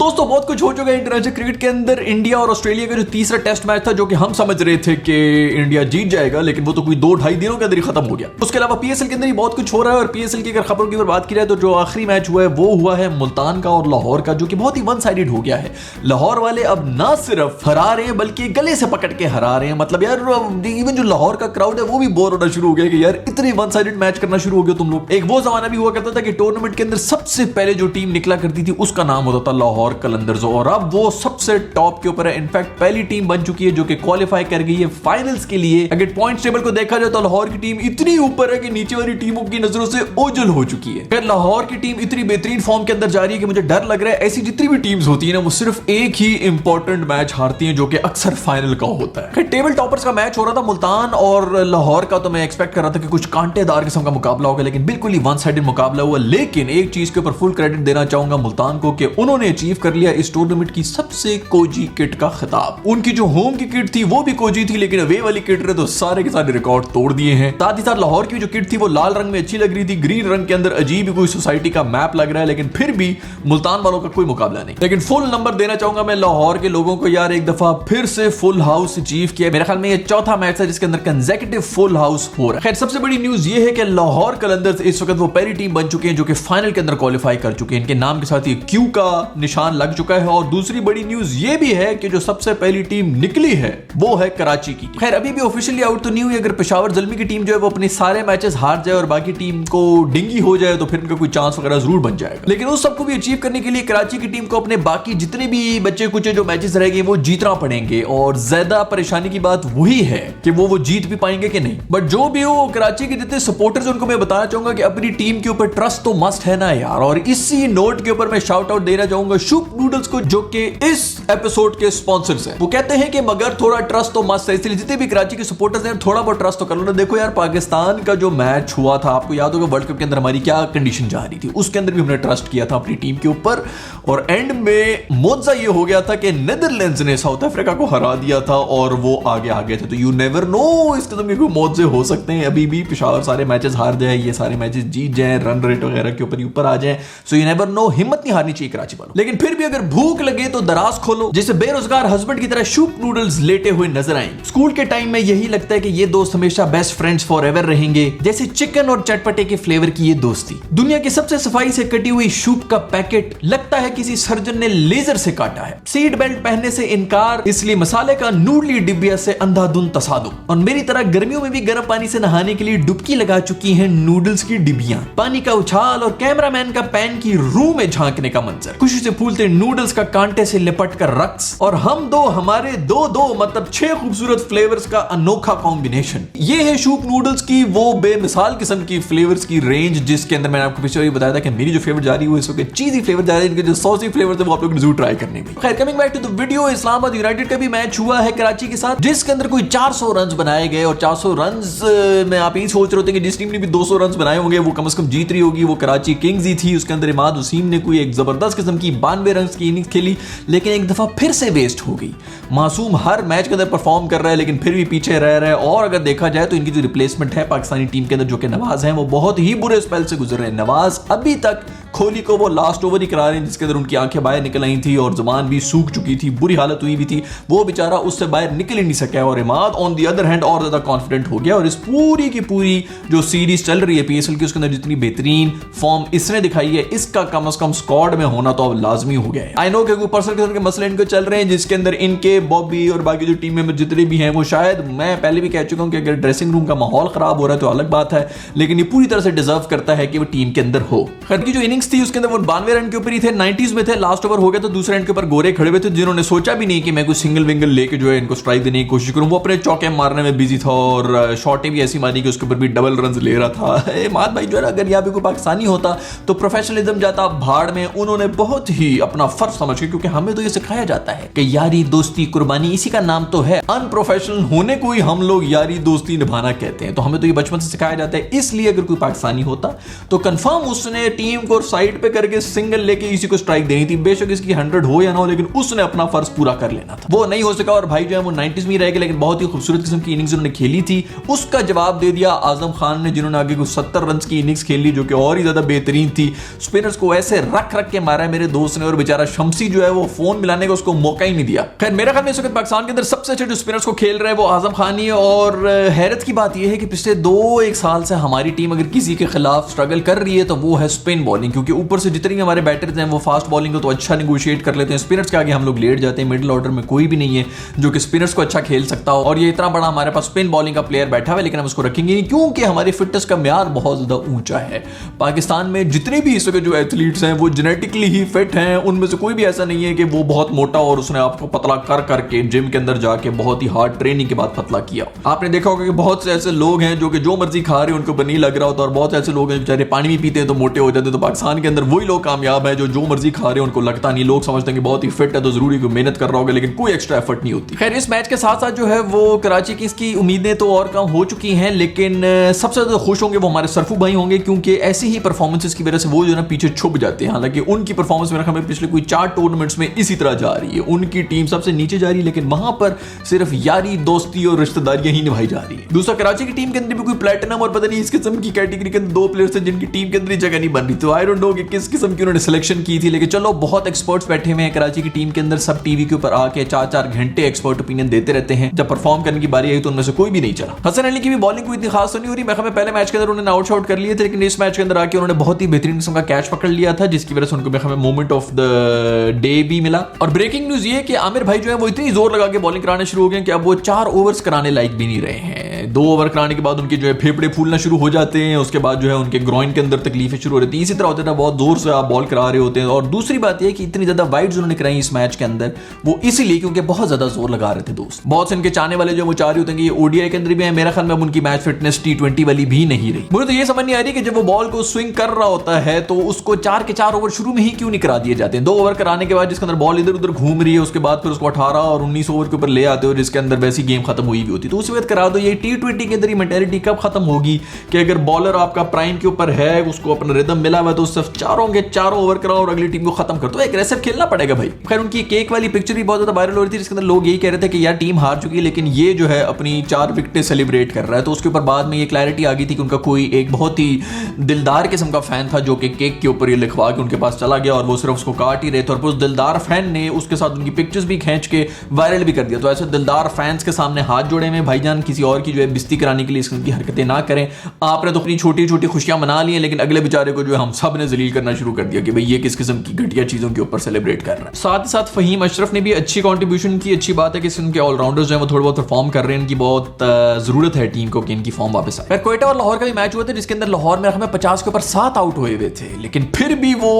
दोस्तों बहुत कुछ हो चुका है इंटरनेशनल क्रिकेट के अंदर। इंडिया और ऑस्ट्रेलिया का जो तीसरा टेस्ट मैच था, जो कि हम समझ रहे थे कि इंडिया जीत जाएगा, लेकिन वो तो कोई 2-2.5 दिनों के अंदर ही खत्म हो गया। उसके अलावा पीएसएल के अंदर ही बहुत कुछ हो रहा है। और पीएसएल की अगर खबरों की बात की जाए तो जो आखिरी मैच हुआ है वो हुआ है मुल्तान का और लाहौर का, जो कि बहुत ही वन साइडेड हो गया है। लाहौर वाले अब ना सिर्फ हरा रहे हैं बल्कि गले से पकड़ के हरा रहे हैं। मतलब यार इवन जो लाहौर का क्राउड है वो भी बोर होना शुरू हो गया कि यार इतने वन साइडेड मैच करना शुरू हो गया तुम लोग। एक वो जमाना भी हुआ करता था कि टूर्नामेंट के अंदर सबसे पहले जो टीम निकला करती थी उसका नाम होता था लाहौर कलंदर्स, और अब वो सबसे टॉप के ऊपर है। इनफैक्ट पहली टीम बन चुकी है जो कि क्वालिफाई कर गई है फाइनल्स के लिए। अगर पॉइंट्स टेबल को देखा जाए तो लाहौर की टीम इतनी ऊपर है कि नीचे वाली टीमों की नजरों से ओझल हो चुकी है। फिर लाहौर की टीम इतनी बेहतरीन फॉर्म के अंदर जा रही है कि मुझे डर लग रहा है ऐसी जितनी भी टीम्स होती है ना वो सिर्फ एक ही इंपॉर्टेंट मैच हारती हैं, जो कि अक्सर फाइनल का होता है। टेबल टॉपर्स का मैच हो रहा था मुल्तान और लाहौर का, तो मैं एक्सपेक्ट कर रहा था कि कुछ कांटेदार किस्म का मुकाबला होगा, लेकिन बिल्कुल ही वन साइडेड मुकाबला हुआ। लेकिन एक चीज के ऊपर फुल क्रेडिट देना चाहूंगा मुल्तान को कि उन्होंने अचीव कर लिया इस टूर्नामेंट की सबसे कोजी किट का खिताब। उनकी जो होम की किट थी वो भी कोजी थी, लेकिन अवे वाली किट ने तो सारे के सारे रिकॉर्ड तोड़ दिए हैं। साथ ही साथ लाहौर की जो किट थी वो लाल रंग में अच्छी लग रही थी, ग्रीन रंग के अंदर अजीब ही कोई सोसाइटी का मैप लग रहा है, लेकिन फिर भी मुल्तान वालों का कोई मुकाबला नहीं। लेकिन फुल नंबर देना चाहूंगा मैं लाहौर के लोगों को, यार एक दफा फिर से फुल हाउस अचीव किया। मेरे ख्याल में ये चौथा मैच है जिसके अंदर कंसेक्यूटिव फुल हाउस हो रहा है। खैर सबसे बड़ी न्यूज ये है कि लाहौर कलंदर्स इस वक्त वो पहली टीम बन चुके हैं जो कि फाइनल के अंदर क्वालिफाई कर चुके हैं। इनके नाम के साथ ये क्यू का निशान लग चुका है। और दूसरी बड़ी न्यूज ये भी है कि जो सबसे पहली टीम निकली है वो है कराची की। खैर अभी भी ऑफिशियली आउट तो नहीं हुई। अगर पेशावर ज़ल्मी की टीम जो है वो अपने सारे मैचेस हार जाए और बाकी टीम को डिंगी हो जाए तो फिर इनका कोई चांस वगैरह जरूर बन जाएगा। लेकिन उस सबको भी अचीव करने के लिए कराची की टीम को अपने बाकी जितने भी बच्चे कुछ जो मैचेस रहेंगे वो जीतना पड़ेंगे। और ज्यादा परेशानी की बात वही है कि वो जीत भी पाएंगे कि नहीं। बट जो भी हो, कराची के जितने सपोर्टर्स उनको मैं बताना चाहूंगा कि अपनी टीम के ऊपर ट्रस्ट तो मस्ट है ना यार। और इसी नोट के ऊपर मैं शाउट आउट देना चाहूंगा शुभ नूडल्स को, जो कि इस एपिसोड के स्पॉन्सर्स हैं। वो कहते हैं कि मगर थोड़ा ट्रस्ट तो मस्ट है, इसलिए जितने भी कराची के सपोर्टर्स हैं थोड़ा बहुत ट्रस्ट तो कर लो ना। देखो यार पाकिस्तान का जो मैच हुआ था, आपको याद होगा वर्ल्ड कप के अंदर हमारी क्या कंडीशन जा रही थी, उसके अंदर भी हमने ट्रस्ट किया था अपनी टीम के ऊपर। और एंड में मुआवजा ये हो गया था कि नीदरलैंड्स ने साउथ अफ्रीका को हरा दिया था और वो आगे आ गए थे। तो यू नेवर नो, इस किस्म के कोई मुआवजे हो सकते हैं। अभी भी पेशावर सारे मैचेस हार जाए, ये सारे मैचेस जीत जाए, रन रेट वगैरह के ऊपर आ जाए। सो यू नेवर नो, हिम्मत नहीं हारनी चाहिए कराची वालों। लेकिन फिर भी अगर भूख लगे तो दराज खोलो, जैसे बेरोजगार हस्बैंड की तरह शुभ नूडल्स लेटे हुए नजर आएंगे। स्कूल के टाइम में यही लगता है कि ये दोस्त हमेशा बेस्ट फ्रेंड्स फॉर एवर रहेंगे, जैसे चिकन और चटपटे के फ्लेवर की ये दोस्ती। दुनिया की सबसे सफाई से कटी हुई शुभ का पैकेट लगता है किसी सर्जन ने लेजर से काटा है। सीट बेल्ट पहनने से इनकार, इसलिए मसाले का नूडली डिब्बिया से अंधाधुंध तसादुम। और मेरी तरह गर्मियों में भी गर्म पानी से नहाने के लिए डुबकी लगा चुकी हैं नूडल्स की डिब्बियां। पानी का उछाल और कैमरामैन का पैन की रूह में झांकने का मंजर, खुशी से फूलते नूडल्स का कांटे से लिपट कर रक्स, और हम दो हमारे दो मतलब 6 खूबसूरत फ्लेवर्स का अनोखा कॉम्बिनेशन। ये है शुभ नूडल्स की वो बेमिसाल किस्म की फ्लेवर्स की रेंज, जिसके अंदर मैंने आपको पिछले बताया था कि मेरी जो फेवरेट जा रही है वो इस वक्त चीजी फ्लेवर जा रही है। इनके जो सॉसी फ्लेवर्स है वो आप लोग जरूर ट्राई करने में। खैर coming back to the video, Islamabad United का भी मैच हुआ है कराची के साथ, जिसके अंदर कोई 400 रन बनाए गए। और 400 रन में आप यही सोच रहे होते कि जिस टीम ने भी 200 रन बनाए होंगे वो कम से कम जीत रही होगी, वो कराची किंग्स ही थी। उसके अंदर इमाद वसीम ने कोई एक जबरदस्त किस्म की 92 रन की इनिंग्स खेली, लेकिन एक दफा फिर से वेस्ट हो गई। मासूम हर मैच के अंदर परफॉर्म कर रहा है लेकिन फिर भी पीछे रह रहा है। और अगर देखा जाए तो इनकी जो रिप्लेसमेंट है पाकिस्तानी टीम के अंदर, जो कि नवाज है, वो बहुत ही बुरे स्पेल से गुजर रहे हैं। नवाज अभी तक कोहली को वो लास्ट ओवर ही करा रहे हैं जिसके अंदर उनकी आंखें बाहर निकल आई थी और जुबान भी सूख चुकी थी, बुरी हालत हुई भी थी। वो बेचारा उससे बाहर निकल ही नहीं सका। और Imad on the other hand और ज्यादा कॉन्फिडेंट हो गया। और इस पूरी की पूरी जो सीरीज चल रही है पीएसएल की, उसके अंदर जितनी बेहतरीन फॉर्म इसने दिखाई है, इसका कम से कम स्क्वाड में होना तो अब लाजमी हो गया है। आई नो कि पर्सनल किस्म के मसले इनको चल रहे हैं, जिसके अंदर इनके बॉबी और बाकी जो टीम मेंबर जितने भी हैं वो, शायद मैं पहले भी कह चुका हूं कि अगर ड्रेसिंग रूम का माहौल खराब हो रहा है तो अलग बात है, लेकिन ये पूरी तरह से डिजर्व करता है कि वो टीम के अंदर हो। खैर की जो इनिंग्स थी उसके अंदर वो 92 रन के ऊपर ही थे, 90s में थे। लास्ट ओवर हो गया तो दूसरे एंड के ऊपर गोरे खड़े हुए थे, जिन्होंने सोचा भी नहीं कि मैं कोई सिंगल विंगल लेके जो है इनको स्ट्राइक देने की कोशिश करूं। वो अपने चौके मारने में बिजी था और शॉटें भी ऐसी मारी कि उसके ऊपर भी डबल रन ले रहा था। माद भाई जो है, अगर यहाँ पे कोई पाकिस्तानी होता तो प्रोफेशनलिज्म जाता भाड़ में। उन्होंने बहुत ही अपना फर्ज समझ के, क्योंकि हमें तो ये सिखाया जाता है कि यारी दोस्ती कुर्बानी, इसी का नाम तो है। अनप्रोफेशनल होने को ही हम लोग यारी दोस्ती निभाना कहते हैं, तो हमें तो ये बचपन से सिखाया जाता है। इसलिए अगर कोई पाकिस्तानी होता तो कंफर्म उसने टीम को साइड पे करके सिंगल लेके इसी को स्ट्राइक देनी थी। बेशक इसकी 100 हो या ना हो, लेकिन उसने अपना फर्ज पूरा कर लेना था। वो नहीं हो सका और भाई जो है वो 90s में रह गए, लेकिन बहुत ही खूबसूरत किस्म की इनिंग्स उन्होंने खेली थी। उसका जवाब दे दिया आजम खान ने, जिन्होंने आगे कुछ 70 रन की इनिंग्स खेली जो कि और ही ज्यादा बेहतरीन थी। स्पिनर्स को ऐसे रख रख के मारा है मेरे दोस्त ने, और बेचारा शम्सी जो है वो फोन मिलाने का उसको मौका ही नहीं दिया। खैर मेरा ख्याल में इस वक्त पाकिस्तान के अंदर सबसे अच्छे जो स्पिनर्स को खेल रहे हैं वो आजम खान ही है। और हैरत की बात यह है कि पिछले 2-1 साल से हमारी टीम अगर किसी के खिलाफ स्ट्रगल कर रही है तो वो है स्पिन बॉलिंग, क्योंकि ऊपर से जितने हमारे बैटर्स हैं वो फास्ट बॉलिंग को तो अच्छा निगोशिएट कर लेते हैं, स्पिनर्स के आगे हम लोग लेट जाते हैं। मिडिल ऑर्डर में कोई भी नहीं है जो कि स्पिनर्स को अच्छा खेल सकता हो, और ये इतना बड़ा हमारे पास स्पिन बॉलिंग का प्लेयर बैठा हुआ है, लेकिन हम उसको रखेंगे नहीं क्योंकि हमारी फिटनेस का म्यार बहुत ज्यादा ऊंचा है। पाकिस्तान में जितने भी इस वक्त जो एथलीट्स हैं वो जेनेटिकली ही फिट हैं, उनमें से कोई भी ऐसा नहीं है कि वो बहुत मोटा और उसने आपको पतला कर करके जिम के अंदर जाके बहुत ही हार्ड ट्रेनिंग के बाद पतला किया। आपने देखा होगा कि बहुत से ऐसे लोग हैं जो कि जो मर्जी खा रहे हैं उनको नहीं लग रहा होता, और बहुत ऐसे लोग हैं बेचारे पानी भी पीते हैं तो मोटे हो जाते हैं। तो पाकिस्तान के अंदर वही लोग कामयाब है जो मर्जी खा रहे हैं उनको लगता नहीं। लोग समझते हैं कि बहुत ही फिट है तो जरूरी कोई मेहनत कर रहा होगा, लेकिन कोई एक्स्ट्रा एफर्ट नहीं होती। खैर इस मैच के साथ साथ जो है वो कराची की इसकी उम्मीदें तो और कम हो चुकी हैं, लेकिन सबसे ज्यादा खुश होंगे वो हमारे सरफू भाई होंगे, क्योंकि ऐसी ही परफॉर्मेंसेस की वजह से वो जो ना पीछे छुप जाते हैं। हालांकि उनकी परफॉर्मेंस मेरे ख्याल में पिछले कोई 4 टूर्नामेंट्स में इसी तरह जा रही है। उनकी टीम सबसे नीचे जा रही है, लेकिन वहां पर सिर्फ यारी दोस्ती और रिश्तेदारियां ही निभाई जा रही है। दूसरा कराची की टीम के अंदर भी कोई प्लेटिनम और पता नहीं इस किस्म की कैटेगरी के अंदर 2 प्लेयर्स थे जिनकी टीम के अंदर जगह नहीं बन रही। तो आई डोंट नो कि किस किस्म की उन्होंने सिलेक्शन की थी, लेकिन चलो बहुत एक्सपर्ट्स बैठे हुए हैं कराची की टीम के अंदर, सब टीवी के ऊपर आके 4-4 घंटे एक्सपर्ट ओपिनियन देते रहते हैं। जब परफॉर्म करने की बारी आई तो उनमें से कोई भी नहीं चला। हसन अली की भी बॉलिंग कोई इतनी खास तो नहीं हो रही। मैं पहले मैच के अंदर उन्होंने आउट शॉट कर लिए थे, लेकिन इस मैच के अंदर आके उन्होंने बहुत ही बेहतरीन किस्म का कैच पकड़ लिया था, जिसकी वजह से उनको मोमेंट ऑफ द डे भी मिला। और ब्रेकिंग न्यूज ये कि आमिर भाई जो है वो इतनी जोर लगा के बॉलिंग कराने शुरू हो गए कि अब वो 4 ओवर्स कराने लायक भी नहीं रहे हैं। 2 ओवर कराने के बाद उनके जो है फेफड़े फूलना शुरू हो जाते हैं, उसके बाद जो है उनके ग्रोइन के अंदर तकलीफें शुरू हो रही थी। इसी तरह होता है, बहुत जोर से आप बॉल करा रहे होते हैं। और दूसरी बात यह कि इतनी ज्यादा वाइड्स उन्होंने कराई इस मैच के अंदर वो इसीलिए क्योंकि बहुत ज्यादा जोर लगा रहे थे दोस्त। बहुत से इनके चाहने वाले जो वो चाह रहे होते हैं कि ये ओडीआई के अंदर भी है, मेरा ख्याल में उनकी मैच फिटनेस T20 वाली भी नहीं रही। मुझे तो ये समझ नहीं आ रही कि जब वो बॉल को स्विंग कर रहा होता है तो उसको 4 के 4 ओवर शुरू में ही क्यों नहीं करा दिए जाते हैं। 2 ओवर कराने के बाद जिसके अंदर बॉल इधर उधर घूम रही है, उसके बाद फिर उसको 18 और 19 ओवर के ऊपर ले आते हो, जिसके अंदर वैसी गेम खत्म हुई भी होती, तो उसी वक्त करा दो। ये T20 के अंदर ही मेंटालिटी कब खत्म होगी कि अगर बॉलर आपका प्राइम के ऊपर है, उसको अपना रिदम मिला हुआ, तो सिर्फ 4 के 4 ओवर कराओ और अगली टीम को खत्म कर दो। एग्रेसिव खेलना पड़ेगा भाई। खैर उनकी केक वाली पिक्चर भी बहुत ज्यादा वायरल हो रही थी, जिसके अंदर लोग यही कह रहे थे कि यार टीम हार चुकी है, लेकिन ये जो है अपनी 4 विकेटें सेलिब्रेट कर रहा है। तो उसके ऊपर बाद में ये क्लैरिटी आ गई थी कि उनका कोई एक बहुत ही दिलदार किस्म का फैन था जो कि केक के ऊपर ये लिखवा के उनके पास चला गया और वो सिर्फ उसको काट ही रहे थे, और उस दिलदार फैन ने उसके साथ उनकी पिक्चर्स भी खींच के वायरल भी कर दिया। तो ऐसे दिलदार फैंस के सामने हाथ जोड़े में भाईजान किसी और की जो है बेइज्जती कराने के लिए इस किस्म की हरकतें ना करें। आपने तो अपनी छोटी छोटी खुशियां मना ली हैं, लेकिन अगले बेचारे को जो है हम सब ने जलील करना शुरू कर दिया कि भाई ये किस किस्म की घटिया चीजों के ऊपर सेलिब्रेट कर रहा है। साथ ही साथ फहीम अशरफ ने भी अच्छी कंट्रीब्यूशन की। अच्छी बात है कि इनके ऑलराउंडर्स जो है वो थोड़ा बहुत परफॉर्म कर रहे हैं, इनकी बहुत जरूरत है टीम को कि इनकी फॉर्म वापस आए। कोयटा और लाहौर का भी मैच हुआ था, जिसके अंदर लाहौर में हमें 50 के ऊपर 7 आउट हुए थे, लेकिन फिर भी वो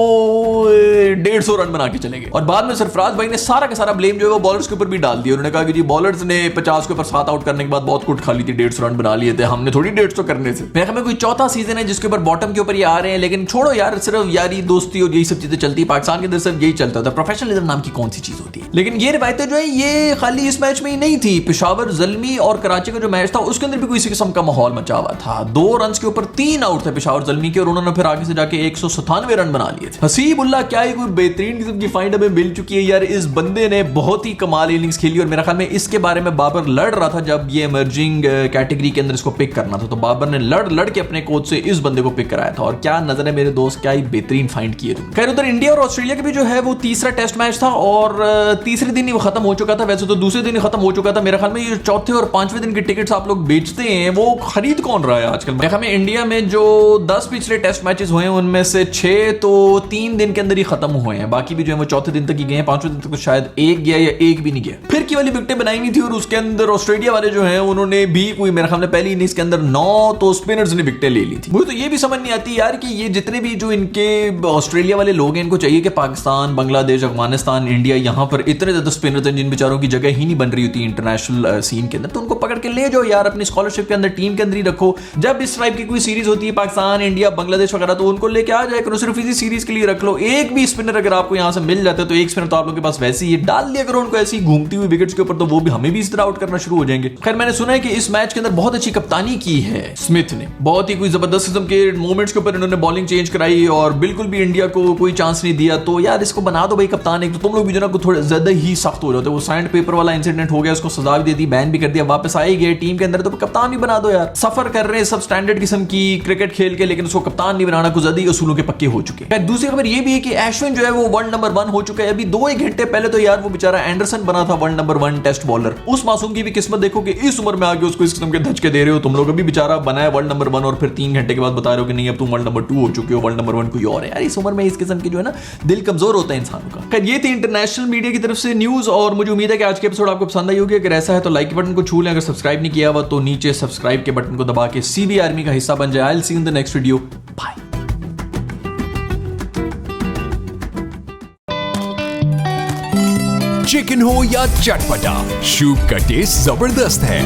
150 रन बना के चले गए। और बाद में सरफराज भाई ने सारा का सारा ब्लेम जो है वो बॉलर्स के ऊपर भी डाल दिया। उन्होंने कहा कि जी बॉलर्स ने 50 के ऊपर 7 आउट करने के बाद बहुत कुट खा ली थी, 150 रन बना लिए थे, हमने थोड़ी 150 करने से। मैं हमें कोई चौथा सीजन है जिसके ऊपर बॉटम के ऊपर ये आ रहे हैं, लेकिन छोड़ो यार, सिर्फ यारी दोस्ती और यही सब चीजें चलती है। पाकिस्तान के अंदर सिर्फ यही चलता था, प्रोफेशनलिज्म नाम की कौन सी चीज होती है। लेकिन ये रिवायतें जो है ये खाली इस मैच में ही नहीं थी। पेशावर ज़ल्मी और कराची का जो मैच था उसके अंदर भी कोई इसी किस्म का माहौल मचा हुआ था। 2 रन के ऊपर 3 आउट थे पेशावर ज़ल्मी के, और उन्होंने फिर आगे से जाके 197 रन बना लिए थे। हसीबुल्लाह क्या ही कोई बेहतरीन किस्म की फाइंड हमें मिल चुकी है यार। इस बंदे ने बहुत ही कमाल इनिंग्स खेली, और मेरा ख्याल में इसके बारे में बाबर लड़ रहा था जब ये इमर्जिंग कैटेगरी के अंदर इसको पिक करना था, तो बाबर ने लड़ के अपने कोच से इस बंदे को पिक कराया था। और क्या नजर है मेरे दोस्त, क्या ही बेहतरीन फाइंड किए थे। खैर उधर इंडिया और ऑस्ट्रेलिया का भी जो है वो तीसरा टेस्ट मैच था, और तीसरे दिन ही वो खत्म हो चुका था। वैसे तो दूसरे दिन ही खत्म हो चुका था। मेरे ख्याल में ये चौथे और 5वें दिन की टिकट्स आप लोग बेचते हैं, वो खरीद कौन रहा है आजकल। मेरे ख्याल में इंडिया में जो 10 पिछले टेस्ट मैचेस हुए हैं उनमें से 6 तो 3 दिन के अंदर ही खत्म हुए हैं, बाकी भी जो है वो चौथे दिन तक ही गए हैं। 5वें दिन तक तो शायद एक गया या एक भी नहीं गया। फिर की वाली विकेटें बनाई नहीं थी, और उसके अंदर ऑस्ट्रेलिया वाले जो है उन्होंने भी कोई मेरे ख्याल में पहली इनिंग्स के अंदर 9 तो स्पिनर्स ने विकेटें ले ली थी। मुझे तो ये भी समझ नहीं आती यार कि ये जितने भी जो इनके ऑस्ट्रेलिया वाले लोग हैं, इनको चाहिए कि पाकिस्तान, बांग्लादेश, अफगानिस्तान, इंडिया, यहाँ पर इतने ज्यादा स्पिनर्स हैं जिन बेचारों की जगह ही नहीं बन रही होती इंटरनेशनल सीन के अंदर, तो उनको पकड़ के ले जाओ यार, अपनी स्कॉलरशिप के अंदर टीम के अंदर ही रखो। जब इस टाइप की कोई सीरीज होती है पाकिस्तान, इंडिया, बांग्लादेश वगैरह, तो उनको लेके आ जाए करो, सिर्फ इसी सीरीज के लिए रख लो। एक भी स्पिनर अगर आपको यहाँ से मिल जाता है तो एक स्पिनर तो आप लोगों के पास वैसे ही डाल दिया करो उनको ऐसी घूमती हुई विकेट्स के ऊपर, तो वो भी हमें भी इस तरह आउट करना शुरू हो जाएंगे। खैर मैंने सुना है कि इस मैच मैच के अंदर बहुत अच्छी कप्तानी की है स्मिथ ने, बहुत ही कोई जबरदस्त किस्म के मोमेंट्स के ऊपर इन्होंने बॉलिंग चेंज कराई और बिल्कुल भी इंडिया को कोई चांस नहीं दिया। तो यार इसको बना दो भाई कप्तान, एक तो तुम लोग भी जो ना थोड़ा ज्यादा ही सख्त हो रहे थे। वो सैंड पेपर वाला इंसिडेंट हो गया, उसको सजा भी दे दी, बैन भी कर दिया, वापस आ ही गए टीम के अंदर, तो कप्तान भी बना दो यार। सफर कर रहे हैं सब स्टैंडर्ड किस्म की क्रिकेट खेल के, लेकिन उसको कप्तान नहीं बनाना, कुछ ज्यादा ही असूलों के पक्के हो चुके हैं। दूसरी खबर ये भी है कि अश्विन जो है वो वर्ल्ड नंबर 1 हो चुका है। अभी 2-1 घंटे पहले तो यार वो बेचारा एंडरसन बना था वर्ल्ड नंबर 1 टेस्ट बॉलर। उस मासूम की भी किस्मत देखो कि इस उम्र में आगे उसको इस किस्म के धचके दे रहे हो तुम लोग। अभी बेचारा बनाया वर्ल्ड नंबर 1 और फिर 3 घंटे के बाद बता रहे हो कि नहीं अब तुम वर्ल्ड नंबर 2 हो चुके हो, वर्ल्ड नंबर 1 कोई और है। यार इस उम्र में इस किस्म की जो है ना दिल कमजोर होता है इंसान का। खैर ये थी इंटरनेशनल मीडिया की तरफ से न्यूज और मुझे उम्मीद है कि आज के एपिसोड आपको पसंद आई होगी। अगर ऐसा है तो लाइक बटन को छू लें, अगर सब्सक्राइब नहीं किया हुआ तो नीचे सब्सक्राइब के बटन को दबा के सीबी आर्मी का हिस्सा बन जाए। I will see you in the next video, bye. Chicken हो या चटपटा, शूप का टेस्ट जबरदस्त है।